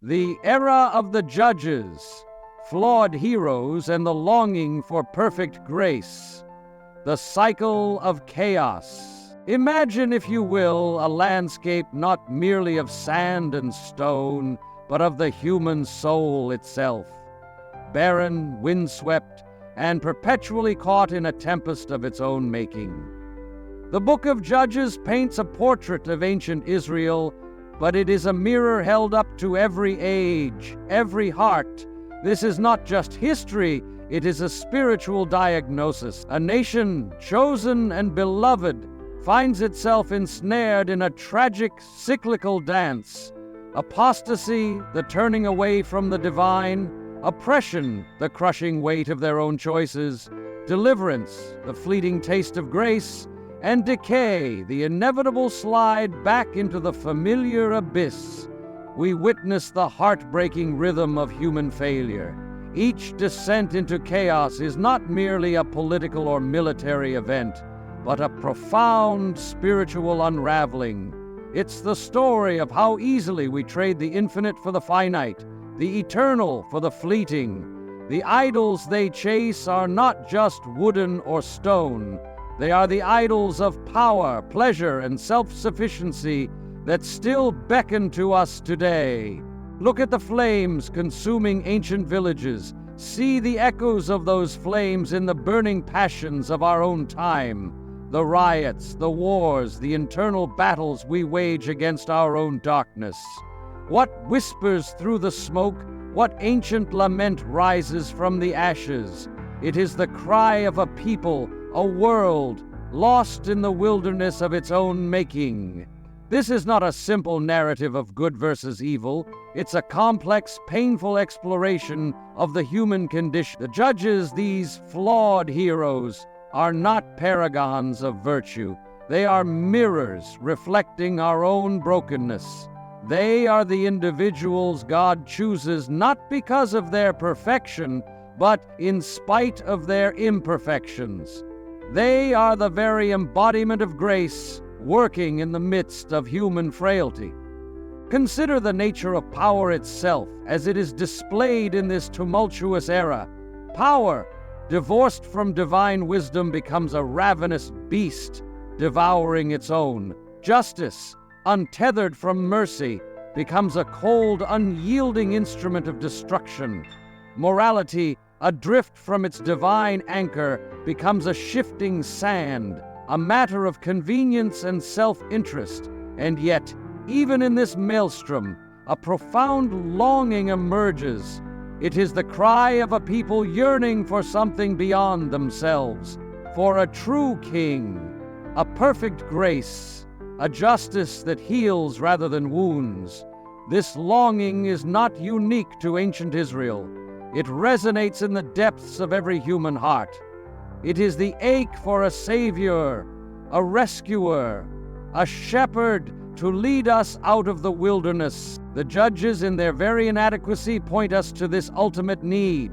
The era of the judges, flawed heroes, and the longing for perfect grace. The cycle of chaos. Imagine, if you will, a landscape not merely of sand and stone, but of the human soul itself. Barren, windswept, and perpetually caught in a tempest of its own making. The book of Judges paints a portrait of ancient Israel, but it is a mirror held up to every age, every heart. This is not just history, it is a spiritual diagnosis. A nation chosen and beloved finds itself ensnared in a tragic, cyclical dance. Apostasy, the turning away from the divine; oppression, the crushing weight of their own choices; deliverance, the fleeting taste of grace; and decay, the inevitable slide back into the familiar abyss. We witness the heartbreaking rhythm of human failure. Each descent into chaos is not merely a political or military event, but a profound spiritual unraveling. It's the story of how easily we trade the infinite for the finite, the eternal for the fleeting. The idols they chase are not just wooden or stone. They are the idols of power, pleasure, and self-sufficiency that still beckon to us today. Look at the flames consuming ancient villages. See the echoes of those flames in the burning passions of our own time. The riots, the wars, the internal battles we wage against our own darkness. What whispers through the smoke? What ancient lament rises from the ashes? It is the cry of a people, a world, lost in the wilderness of its own making. This is not a simple narrative of good versus evil. It's a complex, painful exploration of the human condition. The judges, these flawed heroes, are not paragons of virtue. They are mirrors reflecting our own brokenness. They are the individuals God chooses not because of their perfection, but in spite of their imperfections. They are the very embodiment of grace, working in the midst of human frailty. Consider the nature of power itself as it is displayed in this tumultuous era. Power, divorced from divine wisdom, becomes a ravenous beast, devouring its own. Justice, untethered from mercy, becomes a cold, unyielding instrument of destruction. Morality, adrift from its divine anchor, becomes a shifting sand, a matter of convenience and self-interest. And yet, even in this maelstrom, a profound longing emerges. It is the cry of a people yearning for something beyond themselves, for a true king, a perfect grace, a justice that heals rather than wounds. This longing is not unique to ancient Israel. It resonates in the depths of every human heart. It is the ache for a savior, a rescuer, a shepherd to lead us out of the wilderness. The judges, in their very inadequacy, point us to this ultimate need.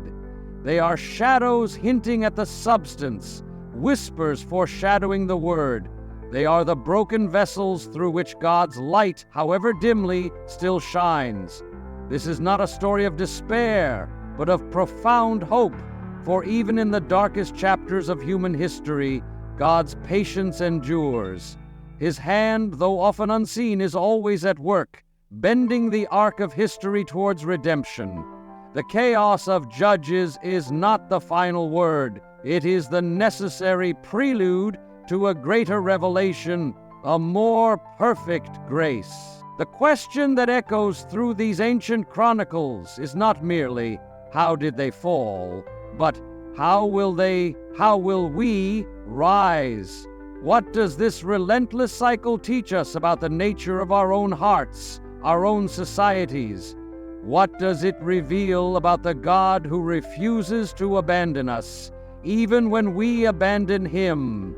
They are shadows hinting at the substance, whispers foreshadowing the word. They are the broken vessels through which God's light, however dimly, still shines. This is not a story of despair, but of profound hope. For even in the darkest chapters of human history, God's patience endures. His hand, though often unseen, is always at work, bending the arc of history towards redemption. The chaos of Judges is not the final word. It is the necessary prelude to a greater revelation, a more perfect grace. The question that echoes through these ancient chronicles is not merely, how did they fall? But how will we rise? What does this relentless cycle teach us about the nature of our own hearts, our own societies? What does it reveal about the God who refuses to abandon us, even when we abandon Him?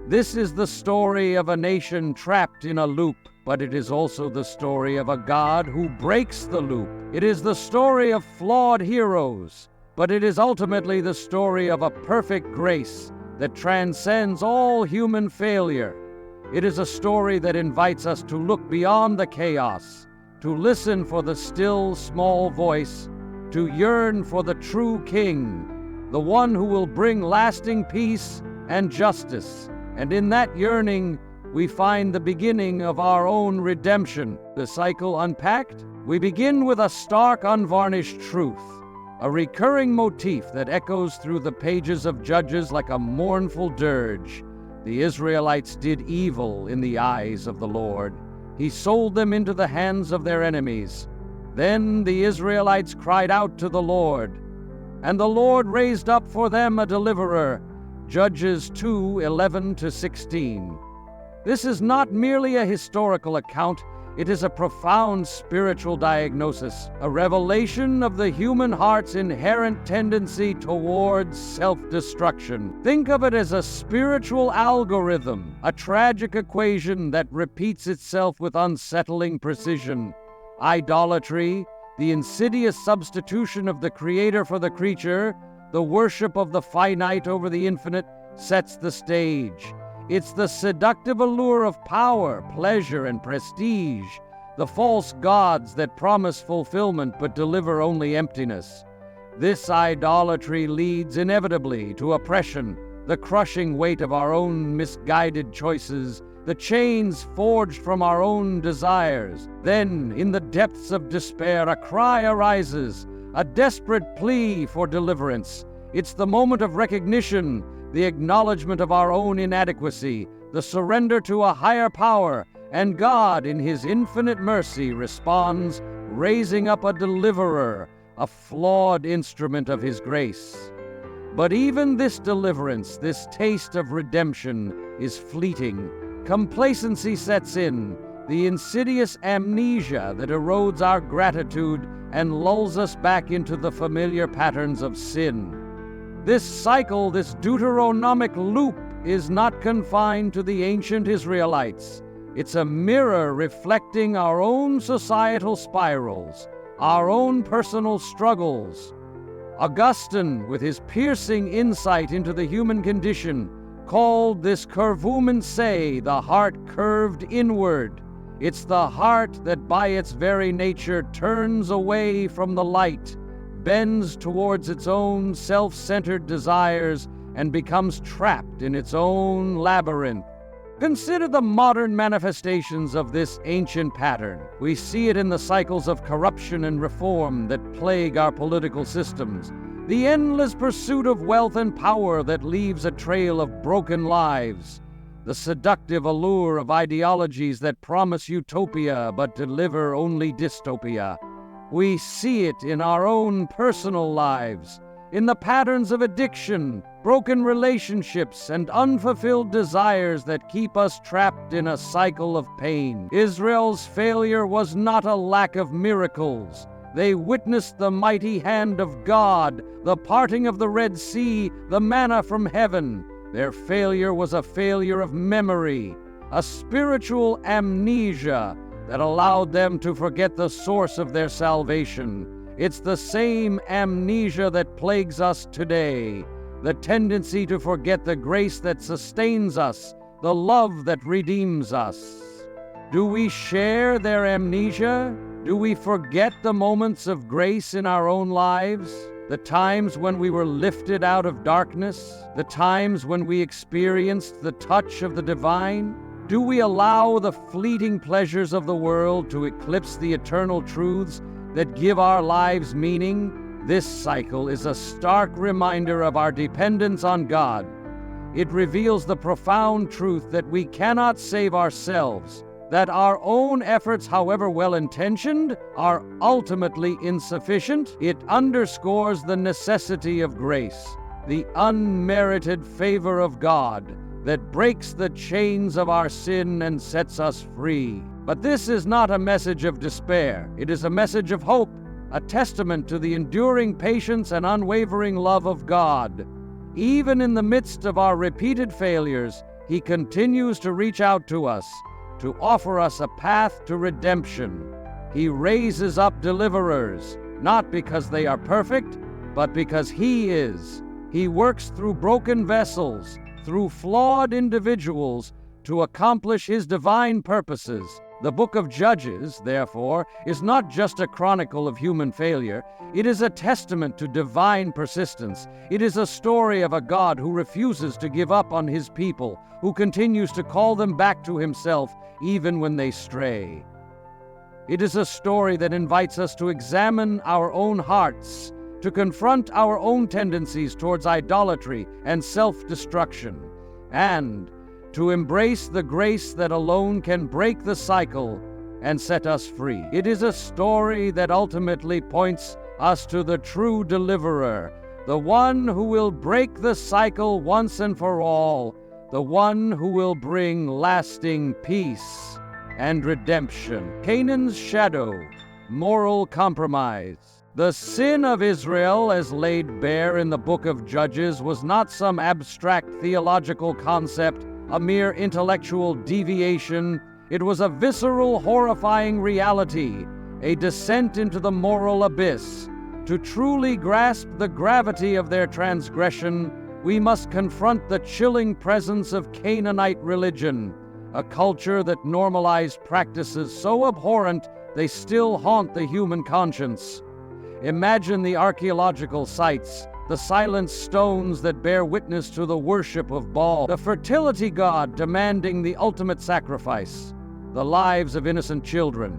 This is the story of a nation trapped in a loop, but it is also the story of a God who breaks the loop. It is the story of flawed heroes, but it is ultimately the story of a perfect grace that transcends all human failure. It is a story that invites us to look beyond the chaos, to listen for the still small voice, to yearn for the true King, the one who will bring lasting peace and justice. And in that yearning, we find the beginning of our own redemption. The cycle unpacked, we begin with a stark, unvarnished truth, a recurring motif that echoes through the pages of Judges like a mournful dirge. The Israelites did evil in the eyes of the Lord. He sold them into the hands of their enemies. Then the Israelites cried out to the Lord, and the Lord raised up for them a deliverer. Judges 2:11-16. This is not merely a historical account, it is a profound spiritual diagnosis, a revelation of the human heart's inherent tendency towards self-destruction. Think of it as a spiritual algorithm, a tragic equation that repeats itself with unsettling precision. Idolatry, the insidious substitution of the Creator for the creature, the worship of the finite over the infinite, sets the stage. It's the seductive allure of power, pleasure, and prestige, the false gods that promise fulfillment but deliver only emptiness. This idolatry leads inevitably to oppression, the crushing weight of our own misguided choices, the chains forged from our own desires. Then, in the depths of despair, a cry arises, a desperate plea for deliverance. It's the moment of recognition, the acknowledgement of our own inadequacy, the surrender to a higher power, and God, in His infinite mercy, responds, raising up a deliverer, a flawed instrument of His grace. But even this deliverance, this taste of redemption, is fleeting. Complacency sets in, the insidious amnesia that erodes our gratitude and lulls us back into the familiar patterns of sin. This cycle, this Deuteronomic loop, is not confined to the ancient Israelites. It's a mirror reflecting our own societal spirals, our own personal struggles. Augustine, with his piercing insight into the human condition, called this curvum in se, the heart curved inward. It's the heart that by its very nature turns away from the light, bends towards its own self-centered desires, and becomes trapped in its own labyrinth. Consider the modern manifestations of this ancient pattern. We see it in the cycles of corruption and reform that plague our political systems, the endless pursuit of wealth and power that leaves a trail of broken lives, the seductive allure of ideologies that promise utopia but deliver only dystopia. We see it in our own personal lives, in the patterns of addiction, broken relationships, and unfulfilled desires that keep us trapped in a cycle of pain. Israel's failure was not a lack of miracles. They witnessed the mighty hand of God, the parting of the Red Sea, the manna from heaven. Their failure was a failure of memory, a spiritual amnesia that allowed them to forget the source of their salvation. It's the same amnesia that plagues us today, the tendency to forget the grace that sustains us, the love that redeems us. Do we share their amnesia? Do we forget the moments of grace in our own lives? The times when we were lifted out of darkness? The times when we experienced the touch of the divine? Do we allow the fleeting pleasures of the world to eclipse the eternal truths that give our lives meaning? This cycle is a stark reminder of our dependence on God. It reveals the profound truth that we cannot save ourselves, that our own efforts, however well-intentioned, are ultimately insufficient. It underscores the necessity of grace, the unmerited favor of God that breaks the chains of our sin and sets us free. But this is not a message of despair. It is a message of hope, a testament to the enduring patience and unwavering love of God. Even in the midst of our repeated failures, He continues to reach out to us, to offer us a path to redemption. He raises up deliverers, not because they are perfect, but because He is. He works through broken vessels, through flawed individuals, to accomplish His divine purposes. The book of Judges, therefore, is not just a chronicle of human failure. It is a testament to divine persistence. It is a story of a God who refuses to give up on his people, who continues to call them back to himself even when they stray. It is a story that invites us to examine our own hearts, to confront our own tendencies towards idolatry and self-destruction, and to embrace the grace that alone can break the cycle and set us free. It is a story that ultimately points us to the true deliverer, the one who will break the cycle once and for all, the one who will bring lasting peace and redemption. Canaan's shadow, moral compromise. The sin of Israel, as laid bare in the book of Judges, was not some abstract theological concept, a mere intellectual deviation. It was a visceral, horrifying reality, a descent into the moral abyss. To truly grasp the gravity of their transgression, we must confront the chilling presence of Canaanite religion, a culture that normalized practices so abhorrent they still haunt the human conscience. Imagine the archaeological sites, the silent stones that bear witness to the worship of Baal, the fertility god demanding the ultimate sacrifice, the lives of innocent children.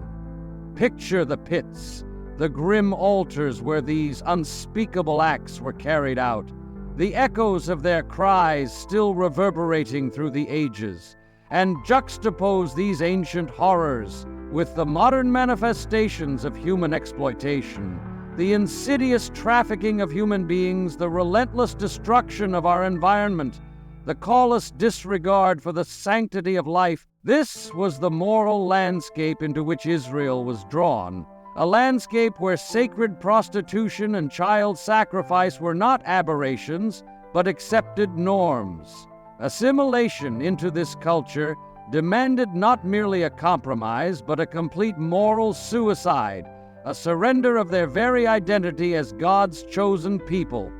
Picture the pits, the grim altars where these unspeakable acts were carried out, the echoes of their cries still reverberating through the ages, and juxtapose these ancient horrors with the modern manifestations of human exploitation, the insidious trafficking of human beings, the relentless destruction of our environment, the callous disregard for the sanctity of life. This was the moral landscape into which Israel was drawn, a landscape where sacred prostitution and child sacrifice were not aberrations, but accepted norms. Assimilation into this culture demanded not merely a compromise, but a complete moral suicide, a surrender of their very identity as God's chosen people.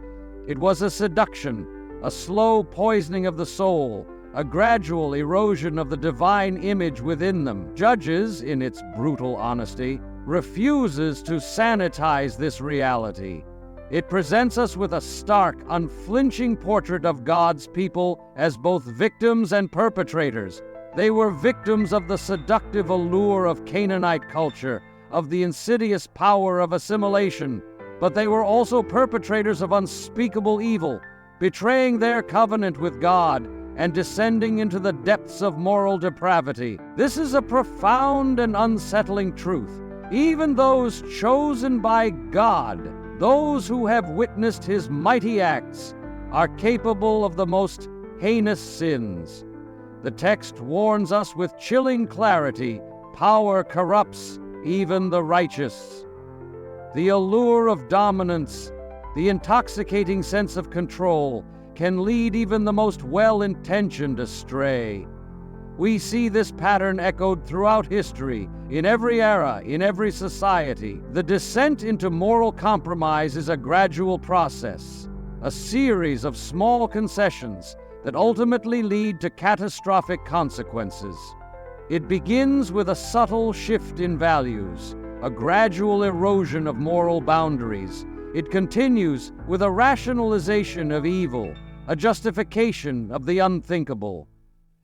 It was a seduction, a slow poisoning of the soul, a gradual erosion of the divine image within them. Judges, in its brutal honesty, refuses to sanitize this reality. It presents us with a stark, unflinching portrait of God's people as both victims and perpetrators. They were victims of the seductive allure of Canaanite culture, of the insidious power of assimilation, but they were also perpetrators of unspeakable evil, betraying their covenant with God and descending into the depths of moral depravity. This is a profound and unsettling truth. Even those chosen by God, those who have witnessed his mighty acts, are capable of the most heinous sins. The text warns us with chilling clarity: power corrupts even the righteous. The allure of dominance, the intoxicating sense of control, can lead even the most well-intentioned astray. We see this pattern echoed throughout history, in every era, in every society. The descent into moral compromise is a gradual process, a series of small concessions that ultimately lead to catastrophic consequences. It begins with a subtle shift in values, a gradual erosion of moral boundaries. It continues with a rationalization of evil, a justification of the unthinkable.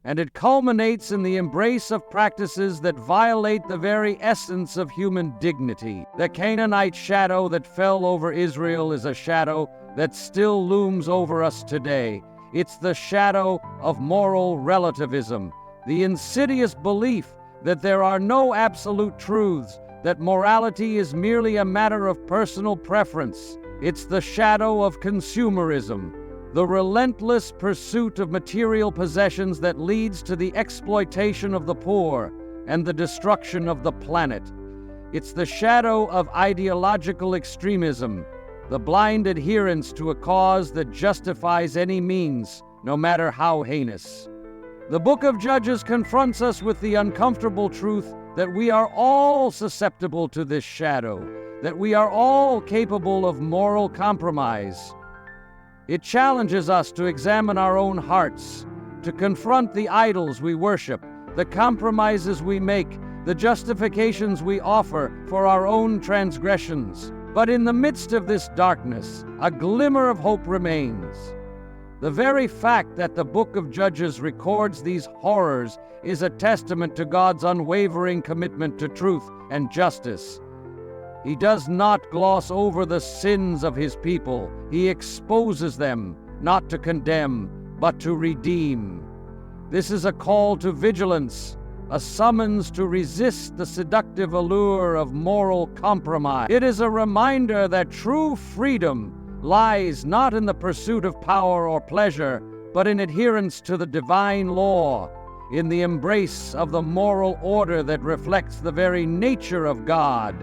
And it culminates in the embrace of practices that violate the very essence of human dignity. The Canaanite shadow that fell over Israel is a shadow that still looms over us today. It's the shadow of moral relativism, the insidious belief that there are no absolute truths, that morality is merely a matter of personal preference. It's the shadow of consumerism, the relentless pursuit of material possessions that leads to the exploitation of the poor and the destruction of the planet. It's the shadow of ideological extremism, the blind adherence to a cause that justifies any means, no matter how heinous. The book of Judges confronts us with the uncomfortable truth that we are all susceptible to this shadow, that we are all capable of moral compromise. It challenges us to examine our own hearts, to confront the idols we worship, the compromises we make, the justifications we offer for our own transgressions. But in the midst of this darkness, a glimmer of hope remains. The very fact that the book of Judges records these horrors is a testament to God's unwavering commitment to truth and justice. He does not gloss over the sins of his people. He exposes them, not to condemn, but to redeem. This is a call to vigilance, a summons to resist the seductive allure of moral compromise. It is a reminder that true freedom lies not in the pursuit of power or pleasure, but in adherence to the divine law, in the embrace of the moral order that reflects the very nature of God.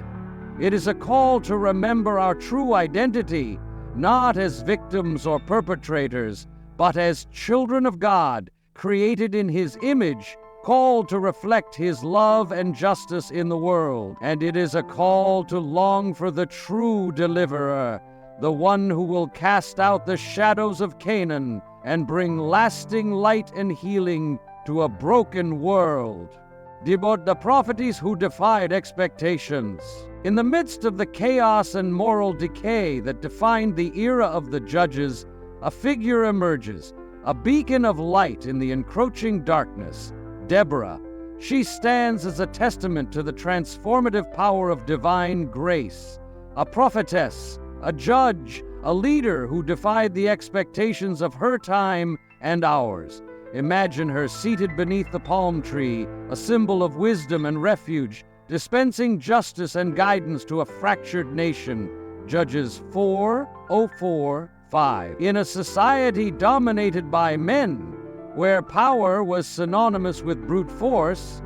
It is a call to remember our true identity, not as victims or perpetrators, but as children of God, created in His image, called to reflect His love and justice in the world. And it is a call to long for the true deliverer, the one who will cast out the shadows of Canaan and bring lasting light and healing to a broken world. The prophets who defied expectations. In the midst of the chaos and moral decay that defined the era of the Judges, a figure emerges, a beacon of light in the encroaching darkness. Deborah. She stands as a testament to the transformative power of divine grace. A prophetess, a judge, a leader who defied the expectations of her time and ours. Imagine her seated beneath the palm tree, a symbol of wisdom and refuge, dispensing justice and guidance to a fractured nation. Judges 4:4-5. In a society dominated by men, where power was synonymous with brute force,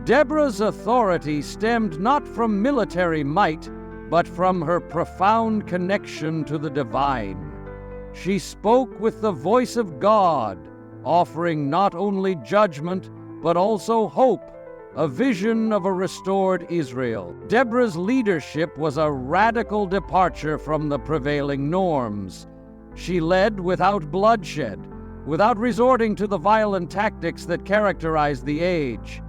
Deborah's authority stemmed not from military might, but from her profound connection to the divine. She spoke with the voice of God, offering not only judgment, but also hope, a vision of a restored Israel. Deborah's leadership was a radical departure from the prevailing norms. She led without bloodshed, without resorting to the violent tactics that characterized the age.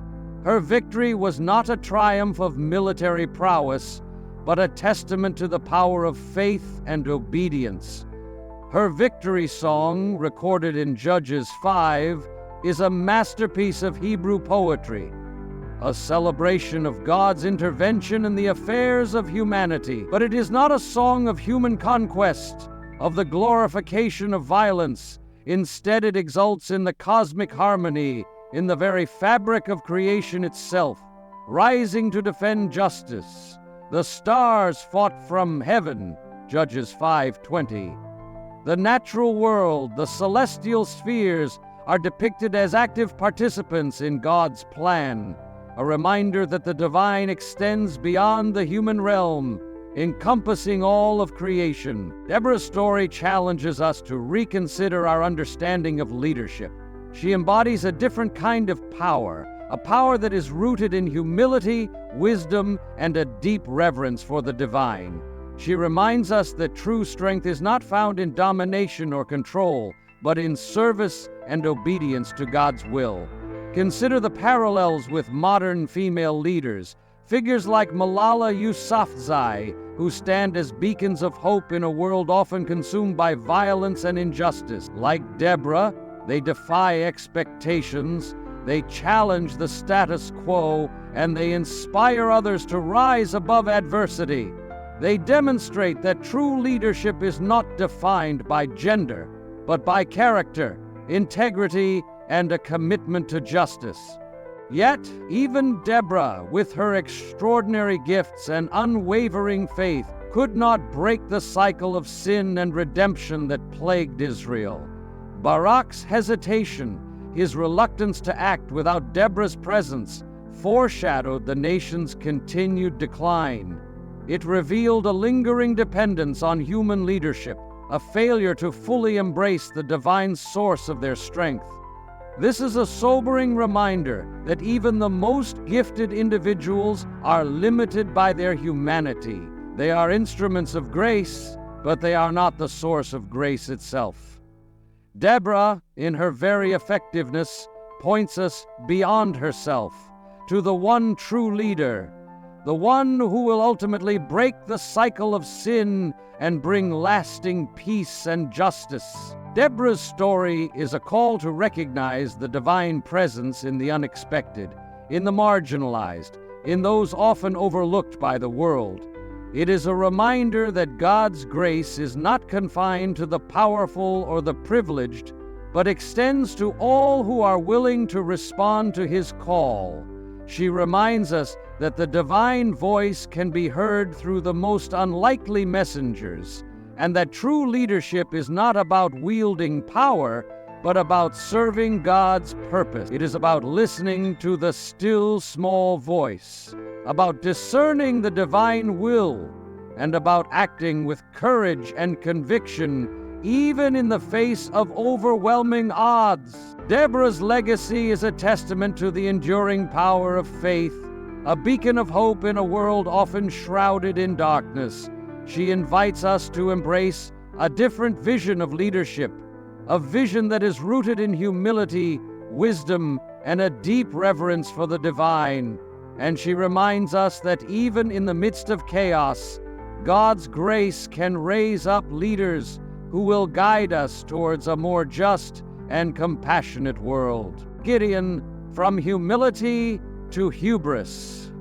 Her victory was not a triumph of military prowess, but a testament to the power of faith and obedience. Her victory song, recorded in Judges 5, is a masterpiece of Hebrew poetry, a celebration of God's intervention in the affairs of humanity. But it is not a song of human conquest, of the glorification of violence. Instead, it exults in the cosmic harmony, in the very fabric of creation itself, rising to defend justice. The stars fought from heaven, Judges 5:20. The natural world, the celestial spheres, are depicted as active participants in God's plan, a reminder that the divine extends beyond the human realm, encompassing all of creation. Deborah's story challenges us to reconsider our understanding of leadership. She embodies a different kind of power, a power that is rooted in humility, wisdom, and a deep reverence for the divine. She reminds us that true strength is not found in domination or control, but in service and obedience to God's will. Consider the parallels with modern female leaders, figures like Malala Yousafzai, who stand as beacons of hope in a world often consumed by violence and injustice. Like Deborah, they defy expectations, they challenge the status quo, and they inspire others to rise above adversity. They demonstrate that true leadership is not defined by gender, but by character, integrity, and a commitment to justice. Yet, even Deborah, with her extraordinary gifts and unwavering faith, could not break the cycle of sin and redemption that plagued Israel. Barak's hesitation, his reluctance to act without Deborah's presence, foreshadowed the nation's continued decline. It revealed a lingering dependence on human leadership, a failure to fully embrace the divine source of their strength. This is a sobering reminder that even the most gifted individuals are limited by their humanity. They are instruments of grace, but they are not the source of grace itself. Deborah, in her very effectiveness, points us beyond herself, to the one true leader, the one who will ultimately break the cycle of sin and bring lasting peace and justice. Deborah's story is a call to recognize the divine presence in the unexpected, in the marginalized, in those often overlooked by the world. It is a reminder that God's grace is not confined to the powerful or the privileged, but extends to all who are willing to respond to His call. She reminds us that the divine voice can be heard through the most unlikely messengers, and that true leadership is not about wielding power, but about serving God's purpose. It is about listening to the still small voice, about discerning the divine will, and about acting with courage and conviction, even in the face of overwhelming odds. Deborah's legacy is a testament to the enduring power of faith, a beacon of hope in a world often shrouded in darkness. She invites us to embrace a different vision of leadership, a vision that is rooted in humility, wisdom, and a deep reverence for the divine. And she reminds us that even in the midst of chaos, God's grace can raise up leaders who will guide us towards a more just and compassionate world. Gideon, from humility to hubris.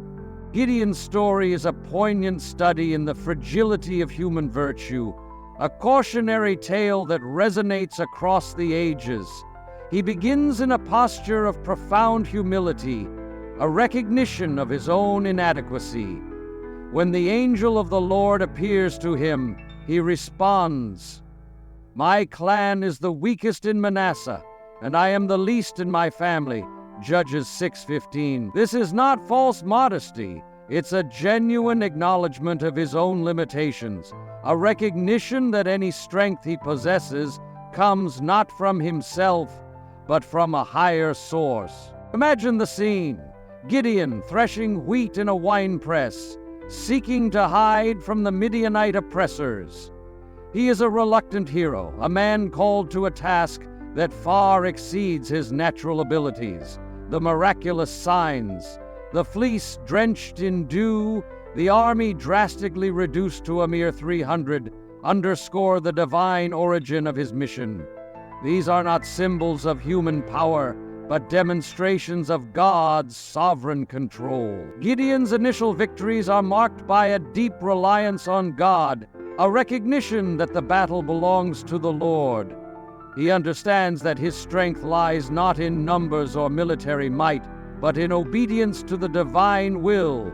Gideon's story is a poignant study in the fragility of human virtue, a cautionary tale that resonates across the ages. He begins in a posture of profound humility, a recognition of his own inadequacy. When the angel of the Lord appears to him, he responds, "My clan is the weakest in Manasseh, and I am the least in my family." Judges 6:15. This is not false modesty. It's a genuine acknowledgement of his own limitations, a recognition that any strength he possesses comes not from himself, but from a higher source. Imagine the scene. Gideon threshing wheat in a winepress, seeking to hide from the Midianite oppressors. He is a reluctant hero, a man called to a task that far exceeds his natural abilities. The miraculous signs, the fleece drenched in dew, the army drastically reduced to a mere 300, underscore the divine origin of his mission. These are not symbols of human power, but demonstrations of God's sovereign control. Gideon's initial victories are marked by a deep reliance on God, a recognition that the battle belongs to the Lord. He understands that his strength lies not in numbers or military might, but in obedience to the divine will.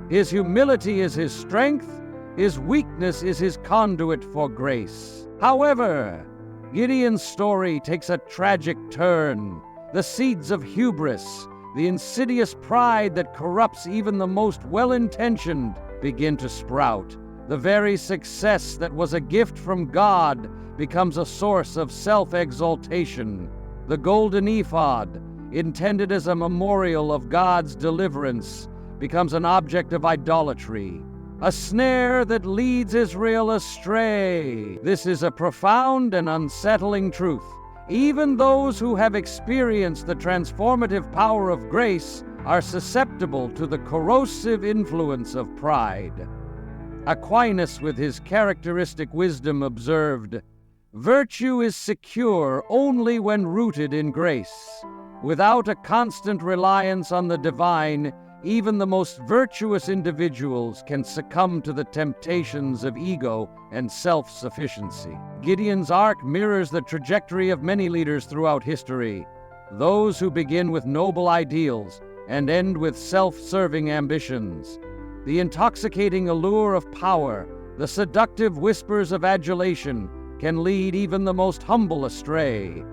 His humility is his strength, his weakness is his conduit for grace. However, Gideon's story takes a tragic turn. The seeds of hubris, the insidious pride that corrupts even the most well-intentioned, begin to sprout. The very success that was a gift from God becomes a source of self-exaltation. The golden ephod, intended as a memorial of God's deliverance, becomes an object of idolatry, a snare that leads Israel astray. This is a profound and unsettling truth. Even those who have experienced the transformative power of grace are susceptible to the corrosive influence of pride. Aquinas, with his characteristic wisdom, observed, "Virtue is secure only when rooted in grace. Without a constant reliance on the divine, even the most virtuous individuals can succumb to the temptations of ego and self-sufficiency." Gideon's arc mirrors the trajectory of many leaders throughout history, those who begin with noble ideals and end with self-serving ambitions. The intoxicating allure of power, the seductive whispers of adulation, can lead even the most humble astray.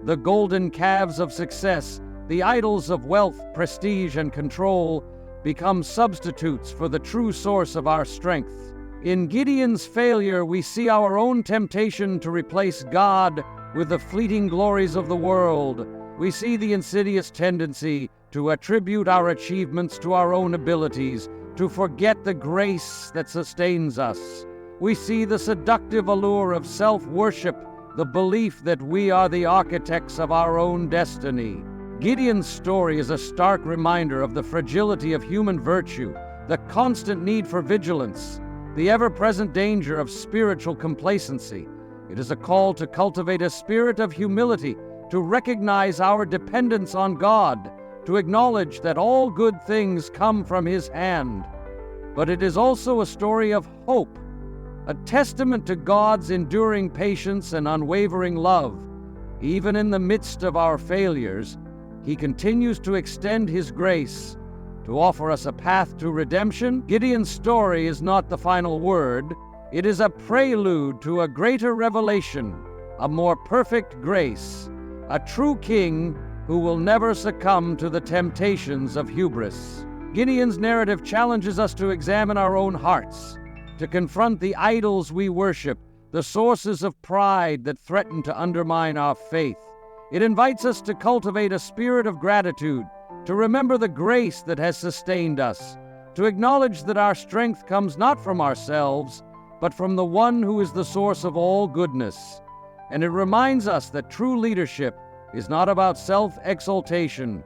The golden calves of success, the idols of wealth, prestige, and control, become substitutes for the true source of our strength. In Gideon's failure, we see our own temptation to replace God with the fleeting glories of the world. We see the insidious tendency to attribute our achievements to our own abilities, to forget the grace that sustains us. We see the seductive allure of self-worship, the belief that we are the architects of our own destiny. Gideon's story is a stark reminder of the fragility of human virtue, the constant need for vigilance, the ever-present danger of spiritual complacency. It is a call to cultivate a spirit of humility, to recognize our dependence on God, to acknowledge that all good things come from His hand. But it is also a story of hope, a testament to God's enduring patience and unwavering love. Even in the midst of our failures, He continues to extend His grace, to offer us a path to redemption. Gideon's story is not the final word. It is a prelude to a greater revelation, a more perfect grace, a true king who will never succumb to the temptations of hubris. Gideon's narrative challenges us to examine our own hearts, to confront the idols we worship, the sources of pride that threaten to undermine our faith. It invites us to cultivate a spirit of gratitude, to remember the grace that has sustained us, to acknowledge that our strength comes not from ourselves, but from the one who is the source of all goodness. And it reminds us that true leadership is not about self-exaltation,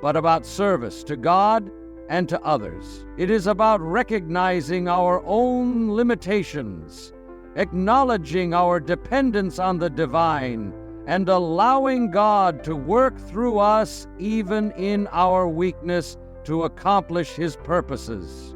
but about service to God and to others. It is about recognizing our own limitations, acknowledging our dependence on the divine, and allowing God to work through us even in our weakness to accomplish His purposes.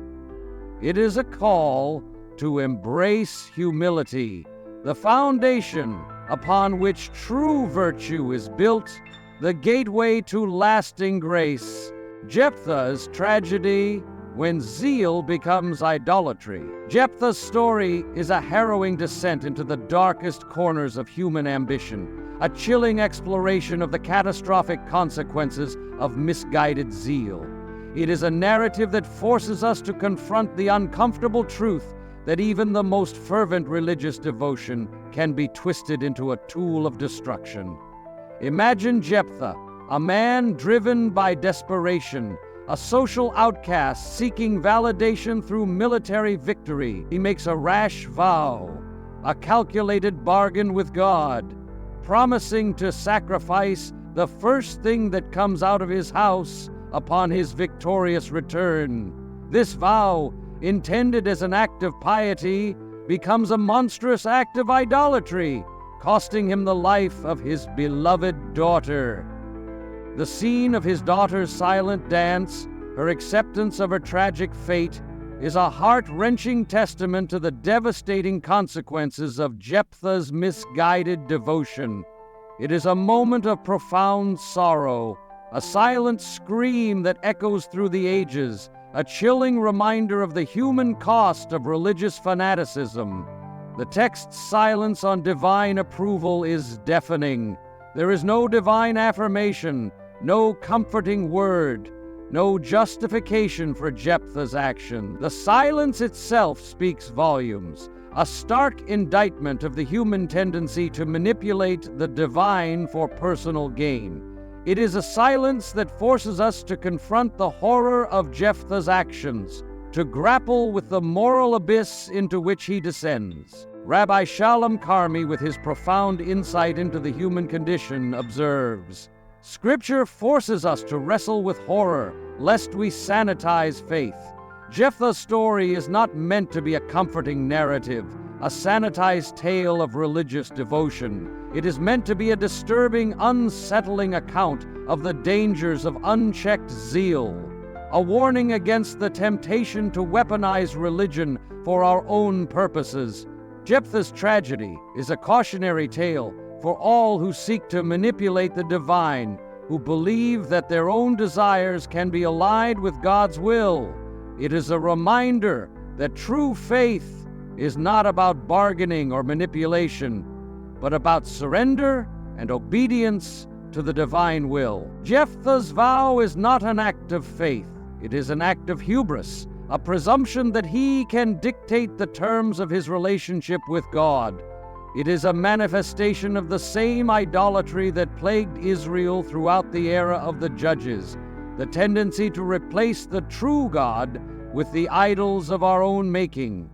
It is a call to embrace humility, the foundation upon which true virtue is built, the gateway to lasting grace. Jephthah's tragedy when zeal becomes idolatry. Jephthah's story is a harrowing descent into the darkest corners of human ambition, a chilling exploration of the catastrophic consequences of misguided zeal. It is a narrative that forces us to confront the uncomfortable truth that even the most fervent religious devotion can be twisted into a tool of destruction. Imagine Jephthah, a man driven by desperation, a social outcast seeking validation through military victory. He makes a rash vow, a calculated bargain with God, promising to sacrifice the first thing that comes out of his house upon his victorious return. This vow, intended as an act of piety, becomes a monstrous act of idolatry, costing him the life of his beloved daughter. The scene of his daughter's silent dance, her acceptance of her tragic fate, is a heart-wrenching testament to the devastating consequences of Jephthah's misguided devotion. It is a moment of profound sorrow, a silent scream that echoes through the ages, a chilling reminder of the human cost of religious fanaticism. The text's silence on divine approval is deafening. There is no divine affirmation, no comforting word, no justification for Jephthah's action. The silence itself speaks volumes, a stark indictment of the human tendency to manipulate the divine for personal gain. It is a silence that forces us to confront the horror of Jephthah's actions, to grapple with the moral abyss into which he descends. Rabbi Shalom Karmi, with his profound insight into the human condition, observes, Scripture forces us to wrestle with horror, lest we sanitize faith. Jephthah's story is not meant to be a comforting narrative, a sanitized tale of religious devotion. It is meant to be a disturbing, unsettling account of the dangers of unchecked zeal, a warning against the temptation to weaponize religion for our own purposes. Jephthah's tragedy is a cautionary tale for all who seek to manipulate the divine, who believe that their own desires can be allied with God's will. It is a reminder that true faith is not about bargaining or manipulation, but about surrender and obedience to the divine will. Jephthah's vow is not an act of faith. It is an act of hubris, a presumption that he can dictate the terms of his relationship with God. It is a manifestation of the same idolatry that plagued Israel throughout the era of the Judges, the tendency to replace the true God with the idols of our own making.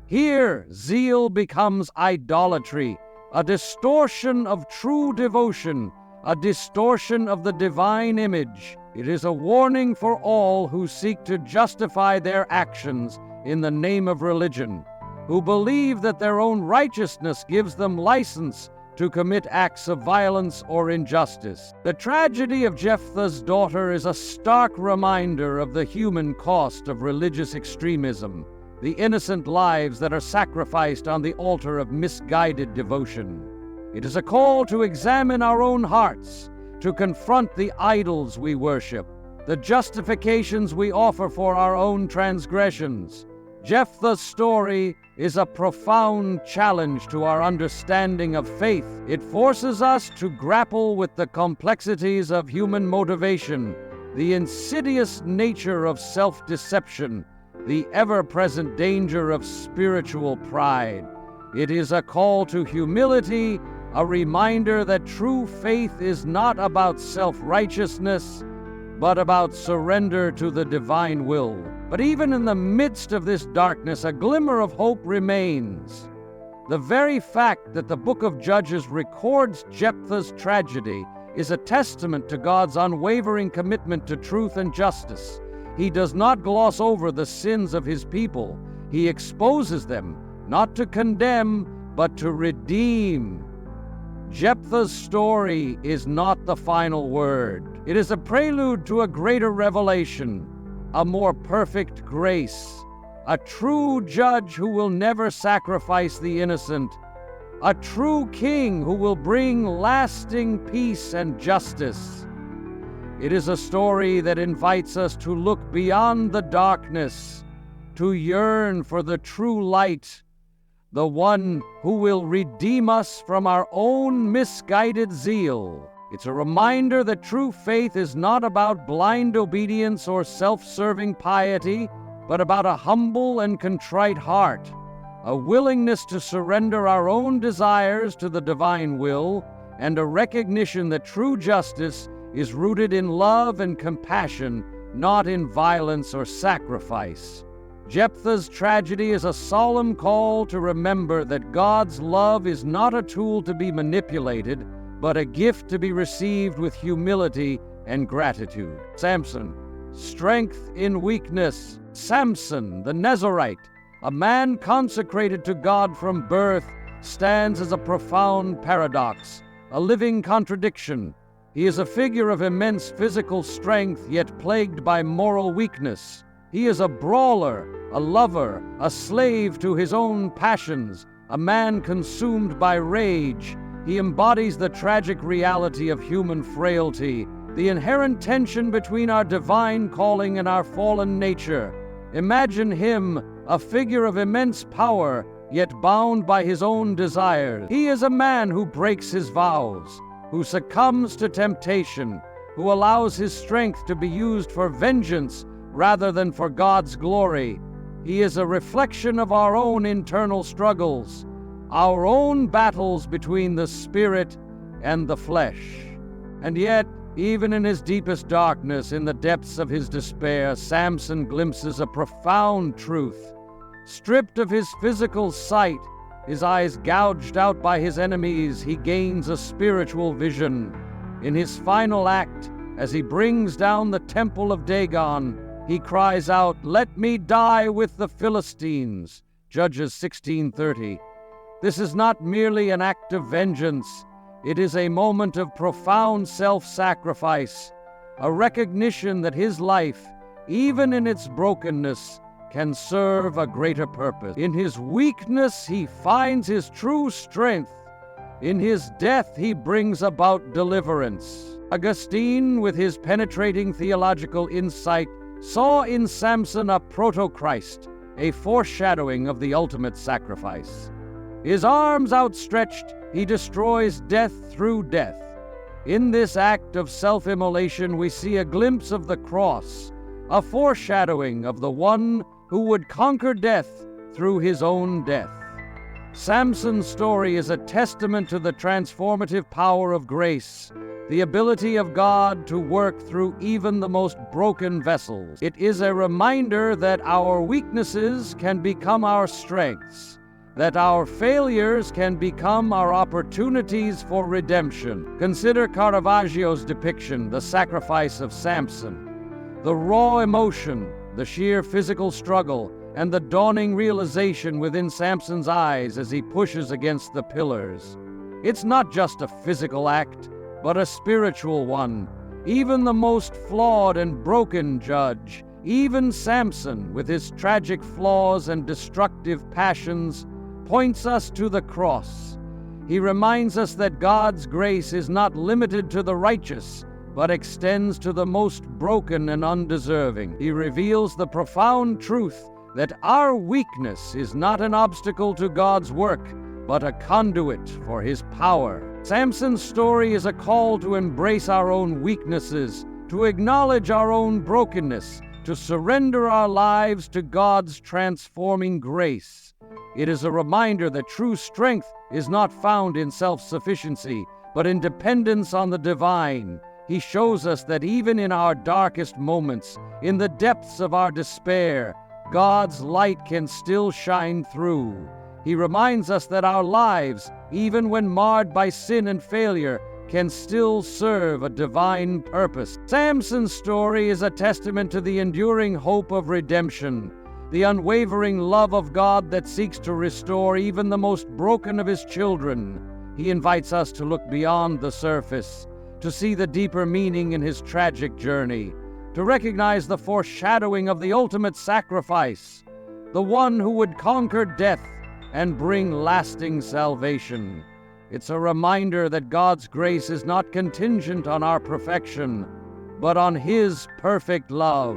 Here, zeal becomes idolatry, a distortion of true devotion, a distortion of the divine image. It is a warning for all who seek to justify their actions in the name of religion, who believe that their own righteousness gives them license to commit acts of violence or injustice. The tragedy of Jephthah's daughter is a stark reminder of the human cost of religious extremism, the innocent lives that are sacrificed on the altar of misguided devotion. It is a call to examine our own hearts, to confront the idols we worship, the justifications we offer for our own transgressions. Jephthah's story is a profound challenge to our understanding of faith. It forces us to grapple with the complexities of human motivation, the insidious nature of self-deception, the ever-present danger of spiritual pride. It is a call to humility, a reminder that true faith is not about self-righteousness, but about surrender to the divine will. But even in the midst of this darkness, a glimmer of hope remains. The very fact that the book of Judges records Jephthah's tragedy is a testament to God's unwavering commitment to truth and justice. He does not gloss over the sins of his people. He exposes them, not to condemn, but to redeem. Jephthah's story is not the final word. It is a prelude to a greater revelation, a more perfect grace, a true judge who will never sacrifice the innocent, a true king who will bring lasting peace and justice. It is a story that invites us to look beyond the darkness, to yearn for the true light, the one who will redeem us from our own misguided zeal. It's a reminder that true faith is not about blind obedience or self-serving piety, but about a humble and contrite heart, a willingness to surrender our own desires to the divine will, and a recognition that true justice is rooted in love and compassion, not in violence or sacrifice. Jephthah's tragedy is a solemn call to remember that God's love is not a tool to be manipulated, but a gift to be received with humility and gratitude. Samson, strength in weakness. Samson, the Nazarite, a man consecrated to God from birth, stands as a profound paradox, a living contradiction. He is a figure of immense physical strength, yet plagued by moral weakness. He is a brawler, a lover, a slave to his own passions, a man consumed by rage. He embodies the tragic reality of human frailty, the inherent tension between our divine calling and our fallen nature. Imagine him, a figure of immense power, yet bound by his own desires. He is a man who breaks his vows, who succumbs to temptation, who allows his strength to be used for vengeance rather than for God's glory. He is a reflection of our own internal struggles, our own battles between the spirit and the flesh. And yet, even in his deepest darkness, in the depths of his despair, Samson glimpses a profound truth. Stripped of his physical sight, his eyes gouged out by his enemies, he gains a spiritual vision. In his final act, as he brings down the temple of Dagon, he cries out, "Let me die with the Philistines." Judges 16:30. This is not merely an act of vengeance. It is a moment of profound self-sacrifice, a recognition that his life, even in its brokenness, can serve a greater purpose. In his weakness, he finds his true strength. In his death, he brings about deliverance. Augustine, with his penetrating theological insight, saw in Samson a proto-Christ, a foreshadowing of the ultimate sacrifice. His arms outstretched, he destroys death through death. In this act of self-immolation, we see a glimpse of the cross, a foreshadowing of the one who would conquer death through his own death. Samson's story is a testament to the transformative power of grace, the ability of God to work through even the most broken vessels. It is a reminder that our weaknesses can become our strengths, that our failures can become our opportunities for redemption. Consider Caravaggio's depiction, The Sacrifice of Samson. The raw emotion, the sheer physical struggle, and the dawning realization within Samson's eyes as he pushes against the pillars. It's not just a physical act, but a spiritual one. Even the most flawed and broken judge, even Samson, with his tragic flaws and destructive passions, points us to the cross. He reminds us that God's grace is not limited to the righteous, but extends to the most broken and undeserving. He reveals the profound truth that our weakness is not an obstacle to God's work, but a conduit for His power. Samson's story is a call to embrace our own weaknesses, to acknowledge our own brokenness, to surrender our lives to God's transforming grace. It is a reminder that true strength is not found in self-sufficiency, but in dependence on the divine. He shows us that even in our darkest moments, in the depths of our despair, God's light can still shine through. He reminds us that our lives, even when marred by sin and failure, can still serve a divine purpose. Samson's story is a testament to the enduring hope of redemption, the unwavering love of God that seeks to restore even the most broken of His children. He invites us to look beyond the surface, to see the deeper meaning in His tragic journey, to recognize the foreshadowing of the ultimate sacrifice, the one who would conquer death and bring lasting salvation. It's a reminder that God's grace is not contingent on our perfection, but on His perfect love.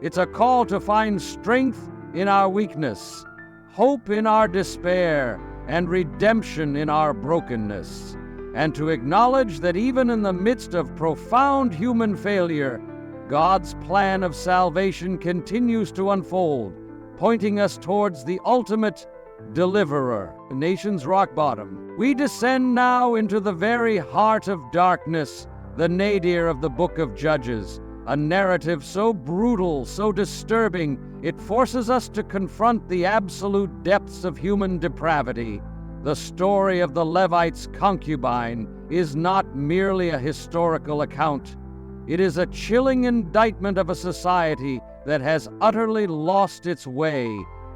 It's a call to find strength in our weakness, hope in our despair, and redemption in our brokenness, and to acknowledge that even in the midst of profound human failure, God's plan of salvation continues to unfold, pointing us towards the ultimate deliverer, the nation's rock bottom. We descend now into the very heart of darkness, the nadir of the book of Judges, a narrative so brutal, so disturbing, it forces us to confront the absolute depths of human depravity. The story of the Levite's concubine is not merely a historical account. It is a chilling indictment of a society that has utterly lost its way,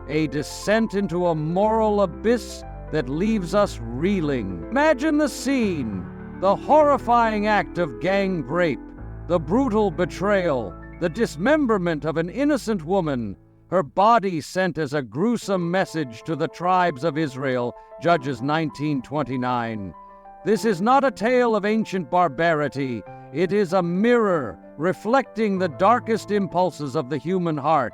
a descent into a moral abyss that leaves us reeling. Imagine the scene, the horrifying act of gang rape, the brutal betrayal, the dismemberment of an innocent woman, her body sent as a gruesome message to the tribes of Israel, Judges 19:29. This is not a tale of ancient barbarity. It is a mirror reflecting the darkest impulses of the human heart,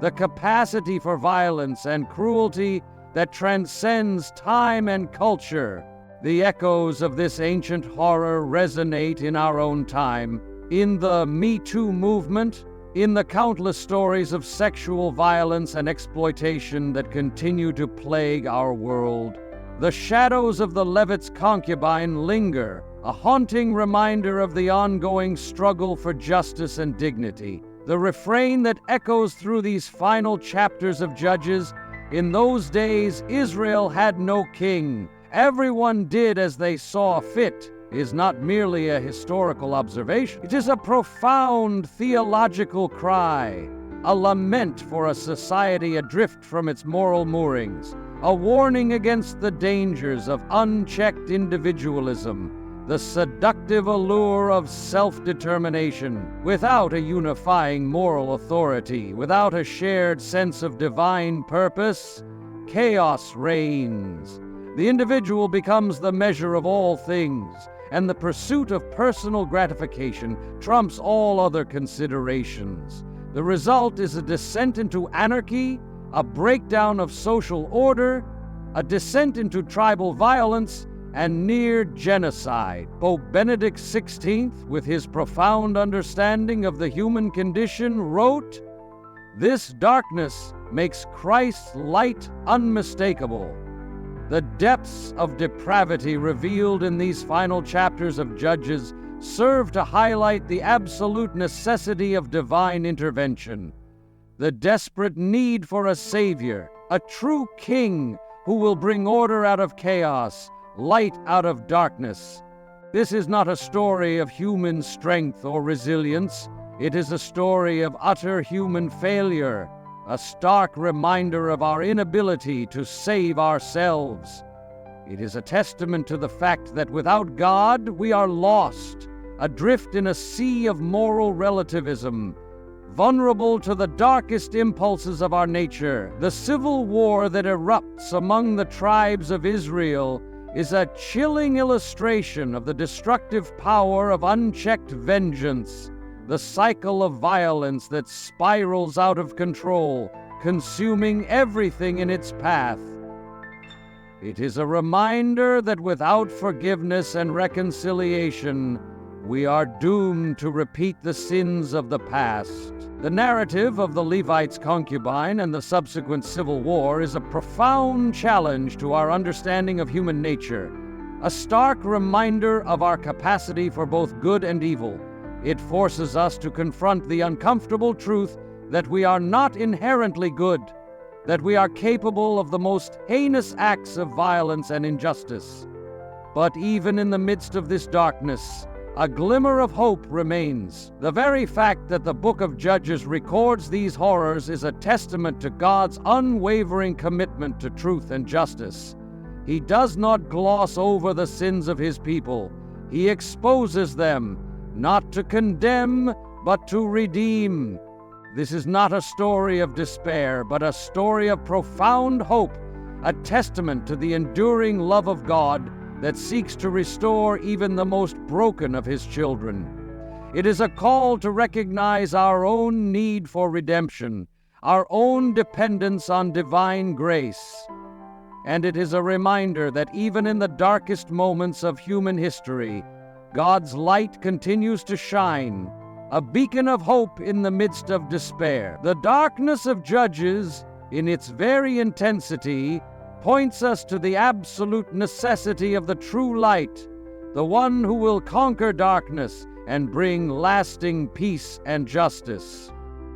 the capacity for violence and cruelty that transcends time and culture. The echoes of this ancient horror resonate in our own time, in the Me Too movement, in the countless stories of sexual violence and exploitation that continue to plague our world. The shadows of the Levite's concubine linger, a haunting reminder of the ongoing struggle for justice and dignity. The refrain that echoes through these final chapters of Judges, "In those days Israel had no king. Everyone did as they saw fit," is not merely a historical observation. It is a profound theological cry, a lament for a society adrift from its moral moorings, a warning against the dangers of unchecked individualism, the seductive allure of self-determination. Without a unifying moral authority, without a shared sense of divine purpose, chaos reigns. The individual becomes the measure of all things, and the pursuit of personal gratification trumps all other considerations. The result is a descent into anarchy, a breakdown of social order, a descent into tribal violence, and near genocide. Pope Benedict XVI, with his profound understanding of the human condition, wrote, "This darkness makes Christ's light unmistakable." The depths of depravity revealed in these final chapters of Judges serve to highlight the absolute necessity of divine intervention, the desperate need for a Savior, a true King who will bring order out of chaos, light out of darkness. This is not a story of human strength or resilience. It is a story of utter human failure, a stark reminder of our inability to save ourselves. It is a testament to the fact that without God, we are lost, adrift in a sea of moral relativism, vulnerable to the darkest impulses of our nature. The civil war that erupts among the tribes of Israel is a chilling illustration of the destructive power of unchecked vengeance, the cycle of violence that spirals out of control, consuming everything in its path. It is a reminder that without forgiveness and reconciliation, we are doomed to repeat the sins of the past. The narrative of the Levite's concubine and the subsequent civil war is a profound challenge to our understanding of human nature, a stark reminder of our capacity for both good and evil. It forces us to confront the uncomfortable truth that we are not inherently good, that we are capable of the most heinous acts of violence and injustice. But even in the midst of this darkness, a glimmer of hope remains. The very fact that the book of Judges records these horrors is a testament to God's unwavering commitment to truth and justice. He does not gloss over the sins of his people. He exposes them, not to condemn, but to redeem. This is not a story of despair, but a story of profound hope, a testament to the enduring love of God that seeks to restore even the most broken of his children. It is a call to recognize our own need for redemption, our own dependence on divine grace. And it is a reminder that even in the darkest moments of human history, God's light continues to shine, a beacon of hope in the midst of despair. The darkness of Judges, in its very intensity, points us to the absolute necessity of the true light, the one who will conquer darkness and bring lasting peace and justice.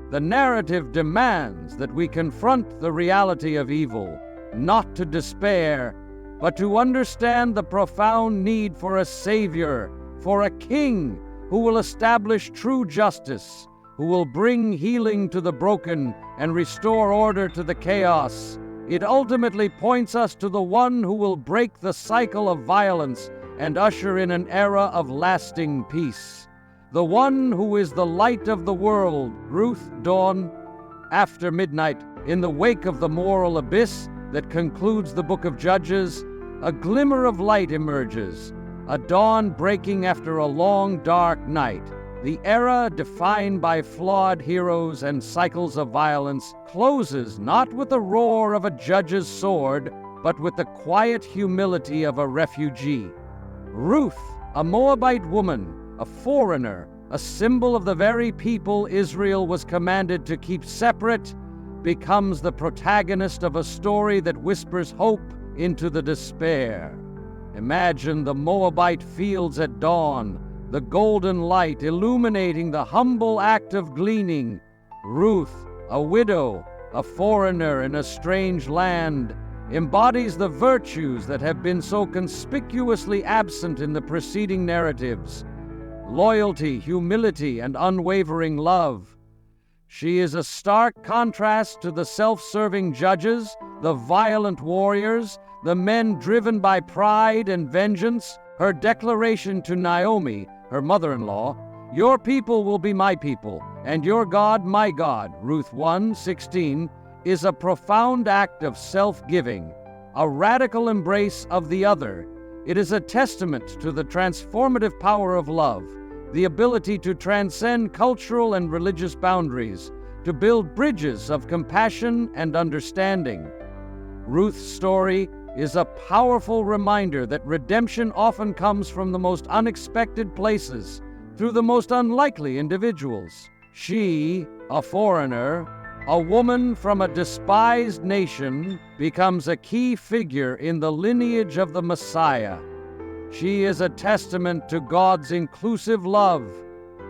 The narrative demands that we confront the reality of evil, not to despair, but to understand the profound need for a Savior, for a King who will establish true justice, who will bring healing to the broken and restore order to the chaos. It ultimately points us to the one who will break the cycle of violence and usher in an era of lasting peace. The one who is the light of the world. Ruth, dawn after midnight. In the wake of the moral abyss that concludes the book of Judges, a glimmer of light emerges, a dawn breaking after a long, dark night. The era defined by flawed heroes and cycles of violence closes not with the roar of a judge's sword, but with the quiet humility of a refugee. Ruth, a Moabite woman, a foreigner, a symbol of the very people Israel was commanded to keep separate, becomes the protagonist of a story that whispers hope into the despair. Imagine the Moabite fields at dawn, the golden light illuminating the humble act of gleaning. Ruth, a widow, a foreigner in a strange land, embodies the virtues that have been so conspicuously absent in the preceding narratives: loyalty, humility, and unwavering love. She is a stark contrast to the self-serving judges, the violent warriors, the men driven by pride and vengeance. Her declaration to Naomi, her mother-in-law, "Your people will be my people, and your God my God," Ruth 1:16, is a profound act of self-giving, a radical embrace of the other. It is a testament to the transformative power of love, the ability to transcend cultural and religious boundaries, to build bridges of compassion and understanding. Ruth's story is a powerful reminder that redemption often comes from the most unexpected places, through the most unlikely individuals. She, a foreigner, a woman from a despised nation, becomes a key figure in the lineage of the Messiah. She is a testament to God's inclusive love,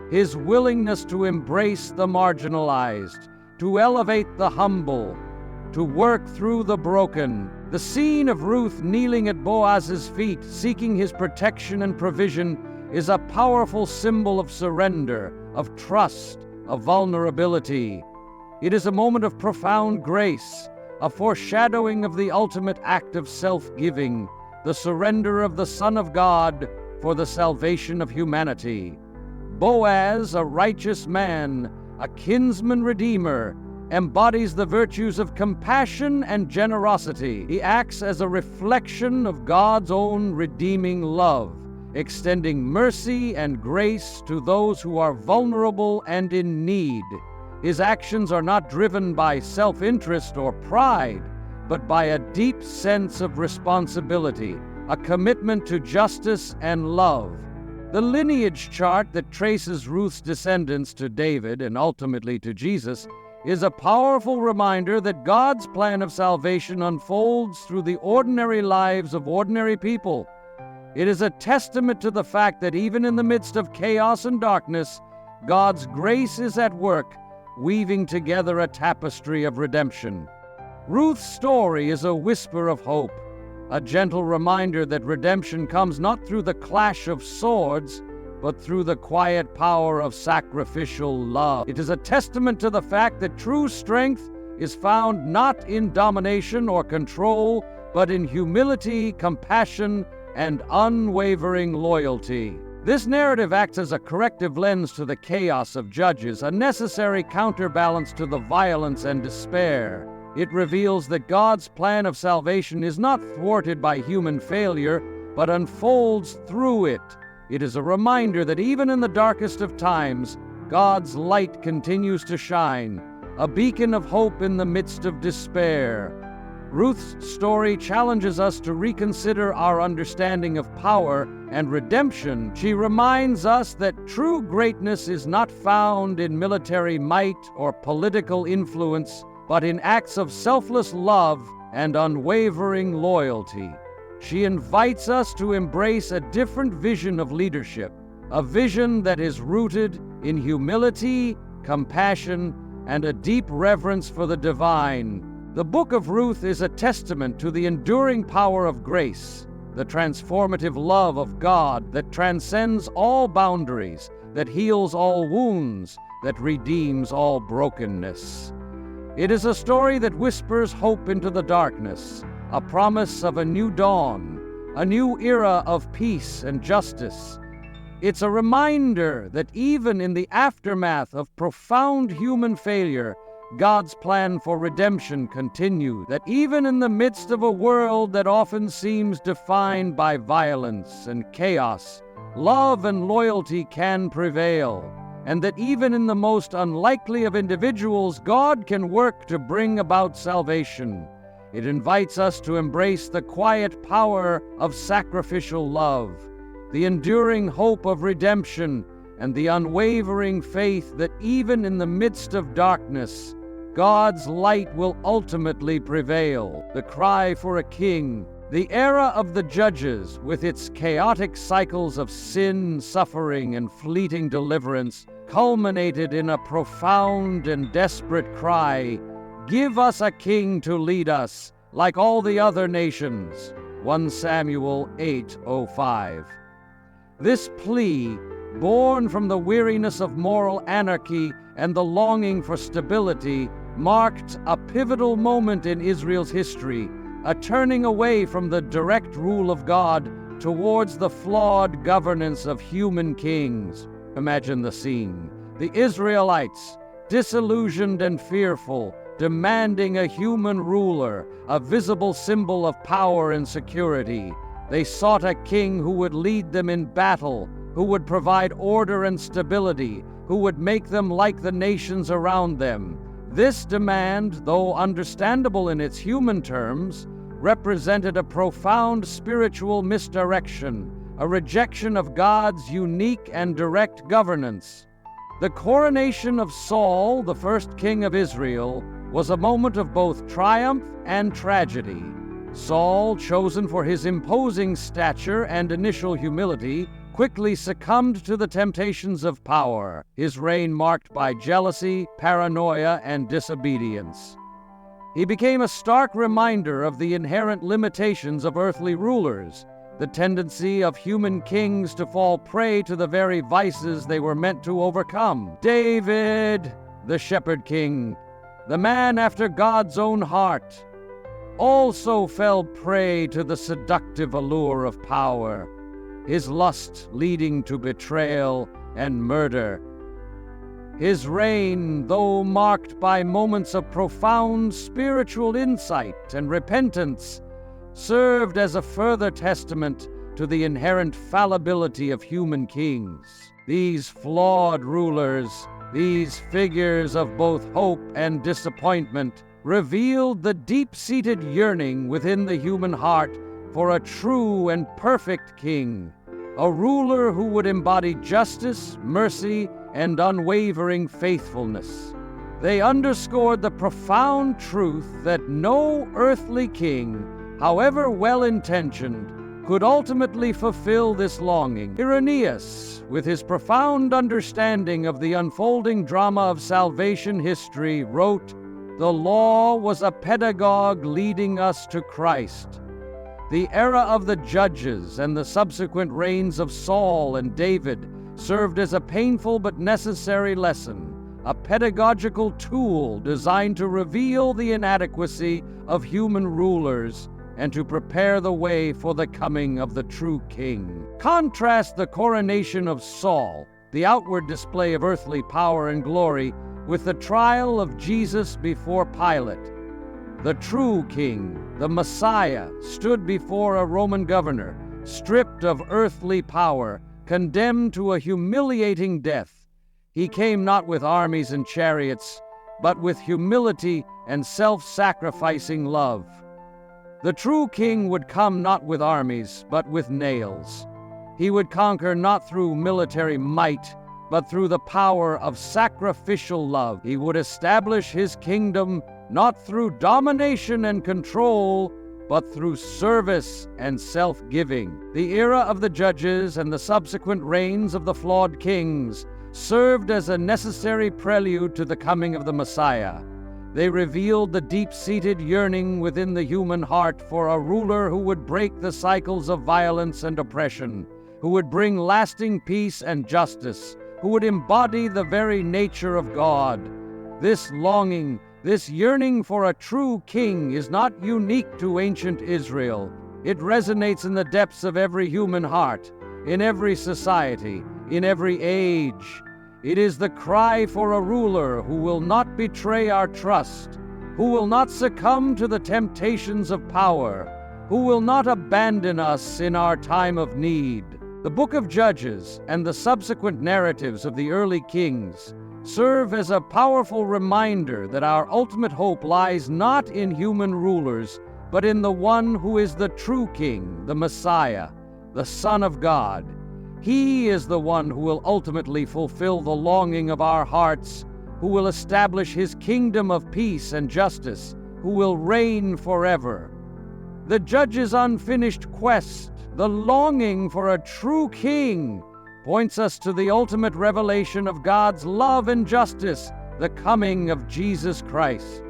His willingness to embrace the marginalized, to elevate the humble, to work through the broken. The scene of Ruth kneeling at Boaz's feet, seeking his protection and provision, is a powerful symbol of surrender, of trust, of vulnerability. It is a moment of profound grace, a foreshadowing of the ultimate act of self-giving, the surrender of the Son of God for the salvation of humanity. Boaz, a righteous man, a kinsman redeemer, embodies the virtues of compassion and generosity. He acts as a reflection of God's own redeeming love, extending mercy and grace to those who are vulnerable and in need. His actions are not driven by self-interest or pride, but by a deep sense of responsibility, a commitment to justice and love. The lineage chart that traces Ruth's descendants to David and ultimately to Jesus is a powerful reminder that God's plan of salvation unfolds through the ordinary lives of ordinary people. It is a testament to the fact that even in the midst of chaos and darkness, God's grace is at work, weaving together a tapestry of redemption. Ruth's story is a whisper of hope, a gentle reminder that redemption comes not through the clash of swords, but through the quiet power of sacrificial love. It is a testament to the fact that true strength is found not in domination or control, but in humility, compassion, and unwavering loyalty. This narrative acts as a corrective lens to the chaos of Judges, a necessary counterbalance to the violence and despair. It reveals that God's plan of salvation is not thwarted by human failure, but unfolds through it. It is a reminder that even in the darkest of times, God's light continues to shine, a beacon of hope in the midst of despair. Ruth's story challenges us to reconsider our understanding of power and redemption. She reminds us that true greatness is not found in military might or political influence, but in acts of selfless love and unwavering loyalty. She invites us to embrace a different vision of leadership, a vision that is rooted in humility, compassion, and a deep reverence for the divine. The book of Ruth is a testament to the enduring power of grace, the transformative love of God that transcends all boundaries, that heals all wounds, that redeems all brokenness. It is a story that whispers hope into the darkness, a promise of a new dawn, a new era of peace and justice. It's a reminder that even in the aftermath of profound human failure, God's plan for redemption continues, that even in the midst of a world that often seems defined by violence and chaos, love and loyalty can prevail, and that even in the most unlikely of individuals, God can work to bring about salvation. It invites us to embrace the quiet power of sacrificial love, the enduring hope of redemption, and the unwavering faith that even in the midst of darkness, God's light will ultimately prevail. The cry for a king, the era of the Judges, with its chaotic cycles of sin, suffering, and fleeting deliverance, culminated in a profound and desperate cry, "Give us a king to lead us, like all the other nations." 1 Samuel 8:05. This plea, born from the weariness of moral anarchy and the longing for stability, marked a pivotal moment in Israel's history, a turning away from the direct rule of God towards the flawed governance of human kings. Imagine the scene. The Israelites, disillusioned and fearful, demanding a human ruler, a visible symbol of power and security. They sought a king who would lead them in battle, who would provide order and stability, who would make them like the nations around them. This demand, though understandable in its human terms, represented a profound spiritual misdirection, a rejection of God's unique and direct governance. The coronation of Saul, the first king of Israel, was a moment of both triumph and tragedy. Saul, chosen for his imposing stature and initial humility, quickly succumbed to the temptations of power, his reign marked by jealousy, paranoia, and disobedience. He became a stark reminder of the inherent limitations of earthly rulers, the tendency of human kings to fall prey to the very vices they were meant to overcome. David, the shepherd king, the man after God's own heart, also fell prey to the seductive allure of power, his lust leading to betrayal and murder. His reign, though marked by moments of profound spiritual insight and repentance, served as a further testament to the inherent fallibility of human kings. These flawed rulers, these figures of both hope and disappointment, revealed the deep-seated yearning within the human heart for a true and perfect king, a ruler who would embody justice, mercy, and unwavering faithfulness. They underscored the profound truth that no earthly king, however well-intentioned, could ultimately fulfill this longing. Irenaeus, with his profound understanding of the unfolding drama of salvation history, wrote, "The law was a pedagogue leading us to Christ." The era of the judges and the subsequent reigns of Saul and David served as a painful but necessary lesson, a pedagogical tool designed to reveal the inadequacy of human rulers and to prepare the way for the coming of the true king. Contrast the coronation of Saul, the outward display of earthly power and glory, with the trial of Jesus before Pilate. The true king, the Messiah, stood before a Roman governor, stripped of earthly power, condemned to a humiliating death. He came not with armies and chariots, but with humility and self-sacrificing love. The true king would come not with armies, but with nails. He would conquer not through military might, but through the power of sacrificial love. He would establish his kingdom not through domination and control, but through service and self-giving. The era of the judges and the subsequent reigns of the flawed kings served as a necessary prelude to the coming of the Messiah. They revealed the deep-seated yearning within the human heart for a ruler who would break the cycles of violence and oppression, who would bring lasting peace and justice, who would embody the very nature of God. This longing, this yearning for a true king is not unique to ancient Israel. It resonates in the depths of every human heart, in every society, in every age. It is the cry for a ruler who will not betray our trust, who will not succumb to the temptations of power, who will not abandon us in our time of need. The book of Judges and the subsequent narratives of the early kings serve as a powerful reminder that our ultimate hope lies not in human rulers, but in the one who is the true king, the Messiah, the Son of God. He is the one who will ultimately fulfill the longing of our hearts, who will establish his kingdom of peace and justice, who will reign forever. The judge's unfinished quest, the longing for a true king, points us to the ultimate revelation of God's love and justice, the coming of Jesus Christ.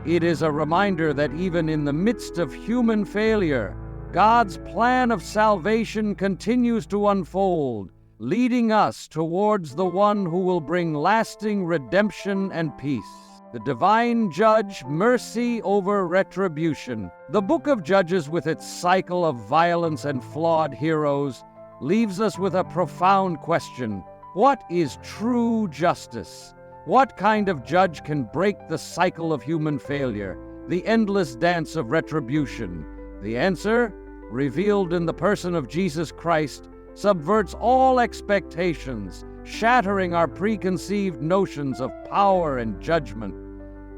It is a reminder that even in the midst of human failure, God's plan of salvation continues to unfold, leading us towards the one who will bring lasting redemption and peace. The divine judge, mercy over retribution. The book of Judges, with its cycle of violence and flawed heroes, leaves us with a profound question. What is true justice? What kind of judge can break the cycle of human failure, the endless dance of retribution? The answer, revealed in the person of Jesus Christ, subverts all expectations, shattering our preconceived notions of power and judgment.